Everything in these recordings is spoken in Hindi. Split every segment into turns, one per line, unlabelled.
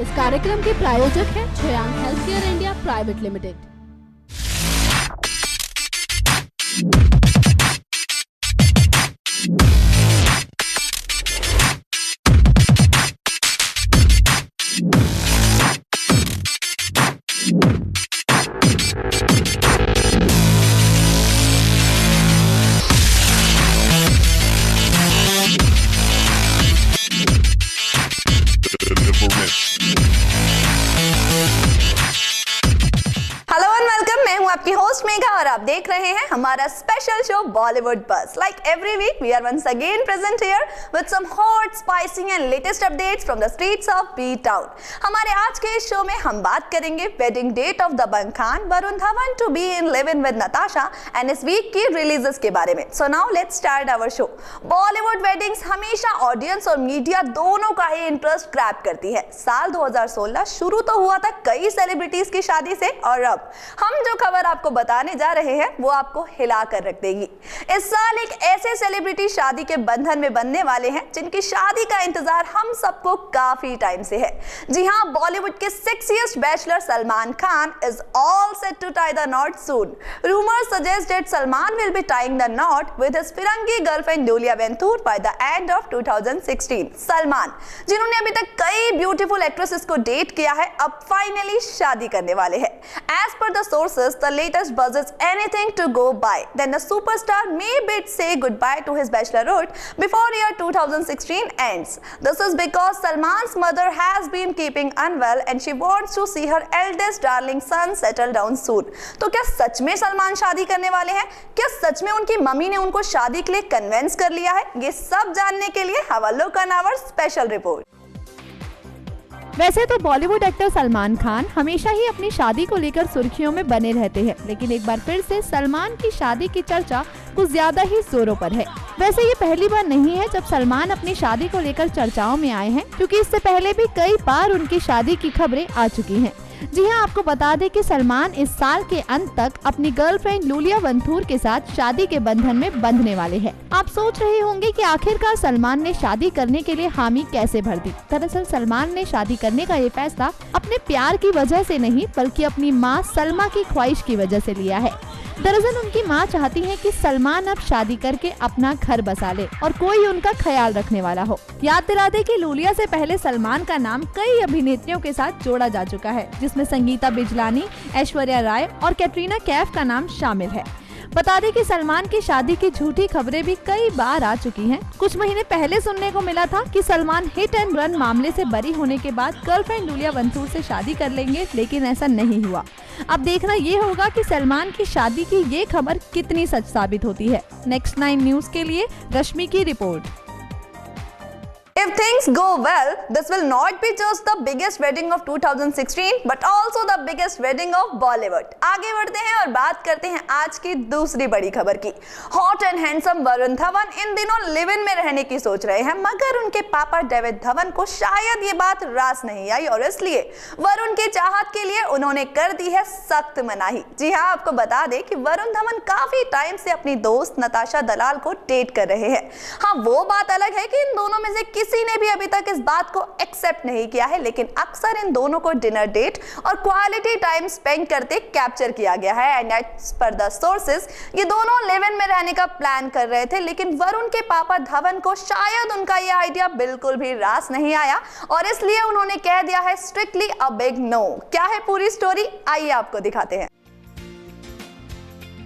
इस कार्यक्रम के प्रायोजक हैं छयांग healthcare India private limited.
Hello and welcome, मैं हूं आपकी होस्ट मेघा और आप देख रहे हैं हमारा special show Bollywood buzz. Like every week we are once again present here with some hot spicy and latest updates from the streets of B town. हमारे आज के इस शो में हम बात करेंगे wedding date of Dabangg Khan Varun Dhawan to be in live in with Natasha and इस वीक की रिलीजेस के बारे में। So now let's start our show. Bollywood weddings हमेशा ऑडियंस और मीडिया दोनों का ही इंटरेस्ट ग्रैब करती है। साल 2016 शुरू तो हुआ था कई सेलिब्रिटीज की शादी से और अब हम जो खबर आपको बताने जा रहे हैं वो आपको हिला कर रख देगी। इस साल एक ऐसे सेलिब्रिटी शादी के बंधन में बनने वाले हैं जिनकी शादी का इंतजार हम सबको काफी टाइम से है। जी हां, बॉलीवुड के sexiest bachelor Salman Khan is all set to tie the knot soon. Rumours suggest that Salman will be tying the knot with his firangi girlfriend Julia Vantur by the end of 2016। Salman, जिन्होंने अभी तक कई ब्यूटीफुल एक्ट्रेसेस को डेट किया है, अब फाइनली शादी करने वाले हैं। As per the sources, the latest buzz is anything to go by. Then the superstar may bid say goodbye to his bachelorhood before year 2016 ends. This is because Salman's mother has been keeping unwell and she wants to see her eldest darling son settle down soon. तो क्या सच में सलमान शादी करने वाले हैं? क्या सच में उनकी मम्मी ने उनको शादी के लिए कन्विंस कर लिया है? ये सब जानने के लिए have a look on our special report.
वैसे तो बॉलीवुड एक्टर सलमान खान हमेशा ही अपनी शादी को लेकर सुर्खियों में बने रहते हैं, लेकिन एक बार फिर से सलमान की शादी की चर्चा कुछ ज्यादा ही जोरों पर है। वैसे ये पहली बार नहीं है जब सलमान अपनी शादी को लेकर चर्चाओं में आए हैं, क्योंकि इससे पहले भी कई बार उनकी शादी की खबरें आ चुकी हैं। जी हाँ, आपको बता दें कि सलमान इस साल के अंत तक अपनी गर्लफ्रेंड जूलिया वेंतूर के साथ शादी के बंधन में बंधने वाले हैं। आप सोच रहे होंगे कि आखिरकार सलमान ने शादी करने के लिए हामी कैसे भर दी। दरअसल सलमान ने शादी करने का ये फैसला अपने प्यार की वजह से नहीं, बल्कि अपनी माँ सलमा की ख्वाहिश की वजह से लिया है। दरअसल उनकी माँ चाहती है कि सलमान अब शादी करके अपना घर बसा ले और कोई उनका ख्याल रखने वाला हो। याद दिला दे कि जूलिया से पहले सलमान का नाम कई अभिनेत्रियों के साथ जोड़ा जा चुका है, जिसमें संगीता बिजलानी, ऐश्वर्या राय और कैटरीना कैफ का नाम शामिल है। बता दें कि सलमान की शादी की झूठी खबरें भी कई बार आ चुकी हैं। कुछ महीने पहले सुनने को मिला था कि सलमान हिट एंड रन मामले से बरी होने के बाद गर्लफ्रेंड जूलिया वेंतूर से शादी कर लेंगे, लेकिन ऐसा नहीं हुआ। अब देखना ये होगा कि सलमान की शादी की ये खबर कितनी सच साबित होती है। नेक्स्ट 9 न्यूज के लिए रश्मि की report.
If things go well, this will not be just the biggest wedding of 2016, but also the biggest wedding of Bollywood. आगे बढ़ते हैं और बात करते हैं आज की दूसरी बड़ी खबर की। Hot and handsome Varun Dhawan इन दिनों लिव इन में रहने की सोच रहे हैं, मगर उनके पापा डेविड धवन को शायद ये बात रास नहीं आई और इसलिए वरुण के चाहत के लिए उन्होंने कर दी है सख्त मनाही। जी हाँ, आपको बता दें कि वरुण धवन काफी टाइम से अपनी दोस्त नताशा दलाल को डेट कर रहे हैं। हाँ, वो बात अलग है कि इन दोनों में से किसी ने भी अभी तक इस बात को एक्सेप्ट नहीं किया है, लेकिन अक्सर इन दोनों को डिनर डेट और क्वालिटी टाइम स्पेंड करते कैप्चर किया गया है। And as per the sources ये दोनों लिव इन में रहने का प्लान कर रहे थे, लेकिन वरुण के पापा धवन को शायद उनका ये आइडिया बिल्कुल भी रास नहीं आया और इसलिए उन्होंने कह दिया है स्ट्रिक्टली अ बिग नो। क्या है पूरी स्टोरी, आइए आपको दिखाते हैं।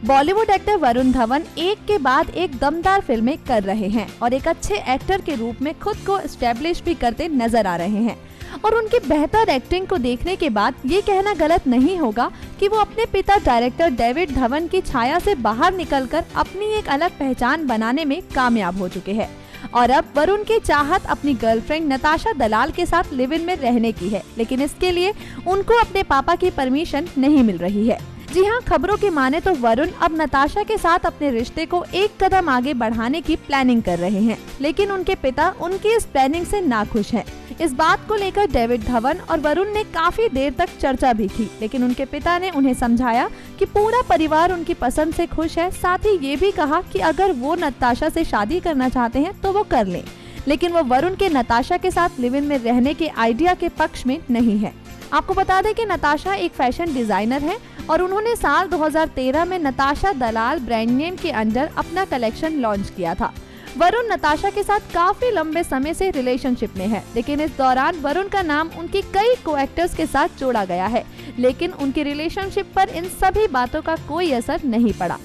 बॉलीवुड एक्टर वरुण धवन एक के बाद एक दमदार फिल्में कर रहे हैं और एक अच्छे एक्टर के रूप में खुद को एस्टेब्लिश भी करते नजर आ रहे हैं। और उनकी बेहतर एक्टिंग को देखने के बाद ये कहना गलत नहीं होगा कि वो अपने पिता डायरेक्टर डेविड धवन की छाया से बाहर निकलकर अपनी एक अलग पहचान बनाने में कामयाब हो चुके हैं। और अब वरुण की चाहत अपनी गर्लफ्रेंड नताशा दलाल के साथ लिव इन में रहने की है, लेकिन इसके लिए उनको अपने पापा की परमिशन नहीं मिल रही है। जी हाँ, खबरों की माने तो वरुण अब नताशा के साथ अपने रिश्ते को एक कदम आगे बढ़ाने की प्लानिंग कर रहे हैं, लेकिन उनके पिता उनकी इस प्लानिंग से नाखुश हैं। इस बात को लेकर डेविड धवन और वरुण ने काफी देर तक चर्चा भी की, लेकिन उनके पिता ने उन्हें समझाया कि पूरा परिवार उनकी पसंद से खुश है। साथ ही ये भी कहा कि अगर वो नताशा से शादी करना चाहते हैं तो वो कर लें। लेकिन वो वरुण के नताशा के साथ लिव इन में रहने के आइडिया के पक्ष में नहीं है। आपको बता दें कि नताशा एक फैशन डिजाइनर है और उन्होंने साल 2013 में नताशा दलाल ब्रांड नेम के अंडर अपना कलेक्शन लॉन्च किया था। वरुण नताशा के साथ काफी लंबे समय से रिलेशनशिप में है, लेकिन इस दौरान वरुण का नाम उनकी कई को एक्टर्स के साथ जोड़ा गया है, लेकिन उनकी रिलेशनशिप पर इन सभी बातों का कोई असर नहीं पड़ा।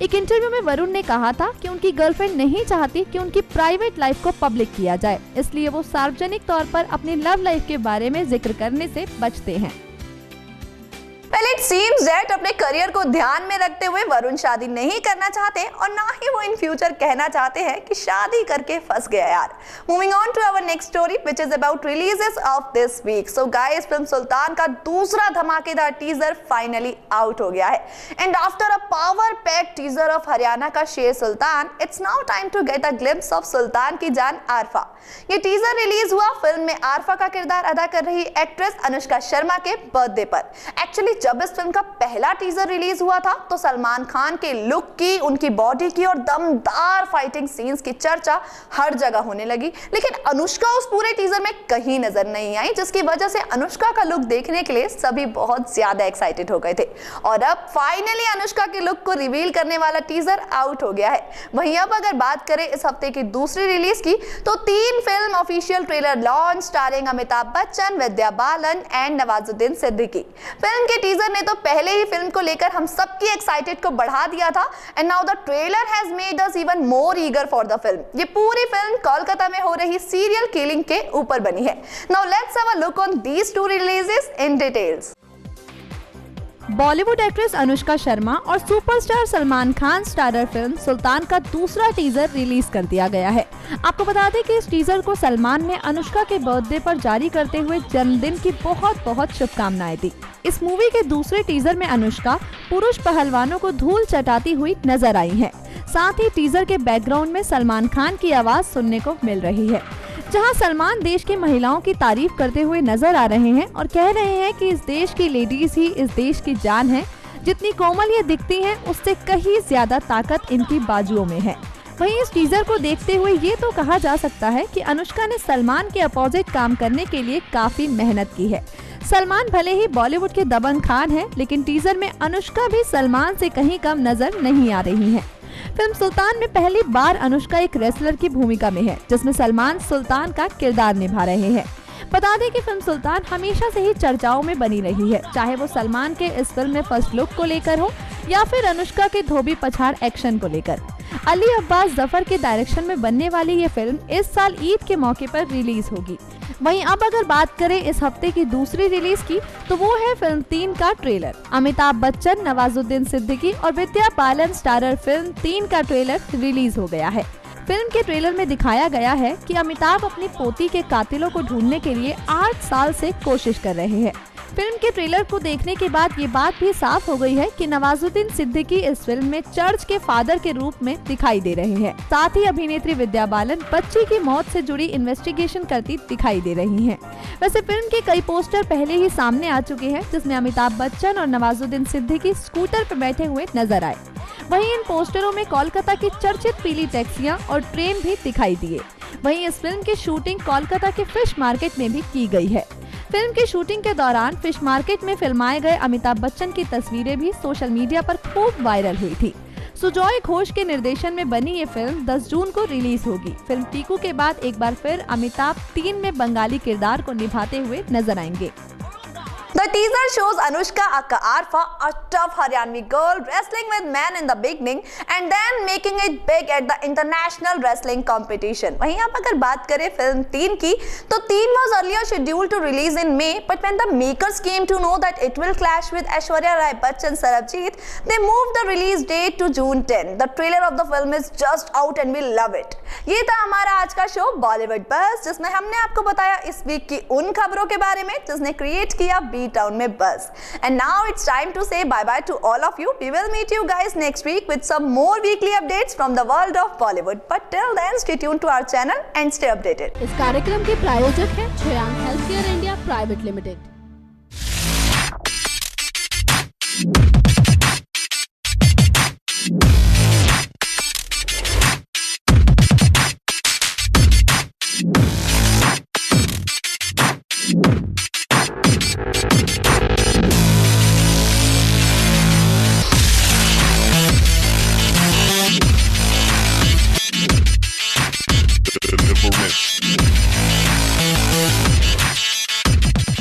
एक इंटरव्यू में वरुण ने कहा था कि उनकी गर्लफ्रेंड नहीं चाहती कि उनकी प्राइवेट लाइफ को पब्लिक किया जाए, इसलिए वो सार्वजनिक तौर पर अपनी लव लाइफ के बारे में जिक्र करने से बचते हैं।
Well, it seems that अपने करियर को ध्यान में रखते हुए वरुण शादी नहीं करना चाहते और ना ही वो इन फ्यूचर कहना चाहते हैं कि शादी करके फंस गया यार। Moving on to our next story, which is about releases of this week. So guys, film Sultan का दूसरा धमाकेदार टीजर फाइनली आउट हो गया है। And after a power-packed teaser of Haryana का शेर सुल्तान, it's now time to get a glimpse of सुल्तान की जान आरफा। ये टीजर रिलीज हुआ फिल्म में आरफा का किरदार अदा कर रही एक्ट्रेस अनुष्का शर्मा के बर्थडे पर। एक्चुअली जब इस फिल्म का पहला टीजर रिलीज हुआ था तो सलमान खान के लुक की, उनकी बॉडी की और दमदार फाइटिंग सीन्स की चर्चा हर जगह होने लगी, लेकिन अनुष्का उस पूरे टीजर में कहीं नजर नहीं आई, जिसकी वजह से अनुष्का का लुक देखने के लिए सभी बहुत ज्यादा एक्साइटेड हो गए थे। और अब फाइनली अनुष्का के लुक को रिवील करने वाला टीजर आउट हो गया है। वहीं अब अगर बात करें इस हफ्ते की दूसरी रिलीज की, तो 3 film official trailer launch starring Amitabh Bachchan, Vidya Balan and Nawazuddin Siddiqui. Film के टीजर ने तो पहले ही फिल्म को लेकर हम सबकी एक्साइटेड को बढ़ा दिया था, and now the trailer has made us even more eager for the film. ये पूरी फिल्म कोलकाता में हो रही सीरियल किलिंग के ऊपर बनी है। Now let's have a look on these 2 releases in details.
Bollywood actress Anushka Sharma और superstar Salman Khan starrer film Sultan का दूसरा टीजर रिलीज कर दिया गया है। आपको बता दें कि इस टीजर को सलमान ने अनुष्का के बर्थडे पर जारी करते हुए जन्मदिन की बहुत बहुत शुभकामनाएं दी। इस मूवी के दूसरे टीजर में अनुष्का पुरुष पहलवानों को धूल चटाती हुई नजर आई है। साथ ही टीजर के बैकग्राउंड में सलमान खान की आवाज सुनने को मिल रही है, जहां सलमान देश की महिलाओं की तारीफ करते हुए नजर आ रहे हैं और कह रहे हैं कि इस देश की लेडीज ही इस देश की जान है। जितनी कोमल ये दिखती हैं, उससे कहीं ज्यादा ताकत इनकी बाजुओं में है। वहीं इस टीजर को देखते हुए ये तो कहा जा सकता है कि अनुष्का ने सलमान के अपोजिट काम करने के लिए काफी मेहनत की है। सलमान भले ही बॉलीवुड के दबंग खान हैं, लेकिन टीजर में अनुष्का भी सलमान से कहीं कम नजर नहीं आ रही हैं। फिल्म सुल्तान में पहली बार अनुष्का एक रेसलर की भूमिका में है, जिसमें सलमान सुल्तान का किरदार निभा रहे हैं। बता दें कि फिल्म सुल्तान हमेशा से ही चर्चाओं में बनी रही है, चाहे वो सलमान के इस फिल्म में फर्स्ट लुक को लेकर हो या फिर अनुष्का के धोबी पछाड़ एक्शन को लेकर। अली अब्बास जफर के डायरेक्शन में बनने वाली ये फिल्म इस साल ईद के मौके पर रिलीज होगी। वहीं अब अगर बात करें इस हफ्ते की दूसरी रिलीज की, तो वो है फिल्म 3 का ट्रेलर। अमिताभ बच्चन, नवाजुद्दीन सिद्दीकी और विद्या बालन स्टारर फिल्म 3 का ट्रेलर रिलीज हो गया है। फिल्म के ट्रेलर में दिखाया गया है कि अमिताभ अपनी पोती के कातिलों को ढूंढने के लिए 8 साल से कोशिश कर रहे हैं। फिल्म के ट्रेलर को देखने के बाद ये बात भी साफ हो गई है कि नवाजुद्दीन सिद्दीकी इस फिल्म में चर्च के फादर के रूप में दिखाई दे रहे हैं। साथ ही अभिनेत्री विद्या बालन बच्ची की मौत से जुड़ी इन्वेस्टिगेशन करती दिखाई दे रही हैं। वैसे फिल्म के कई पोस्टर पहले ही सामने आ चुके हैं, जिसमें अमिताभ बच्चन और नवाजुद्दीन सिद्दीकी स्कूटर पर बैठे हुए नजर आए। वहीं इन पोस्टरों में कोलकाता की चर्चित पीली टैक्सियां और ट्रेन भी दिखाई दिए। वहीं इस फिल्म की शूटिंग कोलकाता के फिश मार्केट में भी की गई है। फिल्म की शूटिंग के दौरान फिश मार्केट में फिल्माए गए अमिताभ बच्चन की तस्वीरें भी सोशल मीडिया पर खूब वायरल हुई थी। सुजॉय घोष के निर्देशन में बनी ये फिल्म 10 जून को रिलीज होगी। फिल्म टीकू के बाद एक बार फिर अमिताभ 3 में बंगाली किरदार को निभाते हुए नजर आएंगे।
The teaser shows Anushka aka Arfa, a tough Haryanvi girl wrestling with men in the beginning and then making it big at the international wrestling competition. वहीं आप अगर बात करें फिल्म 3 की, तो 3 was earlier scheduled to release in May, but when the makers came to know that it will clash with Aishwarya Rai Bachchan Sarabjit, they moved the release date to June 10. The trailer of the film is just out and we love it. ये था हमारा आज का शो बॉलीवुड बस, जिसमें हमने आपको बताया इस वीक की उन खबरों के बारे में जिसने क्रिएट किया टाउन में बस। And now it's time to say bye bye to all of you. We will meet you guys next week with some more weekly updates from the world of Bollywood. But till then, stay tuned to our channel and stay updated.
इस कार्यक्रम के प्रायोजक हैं Shreyank healthcare India private limited.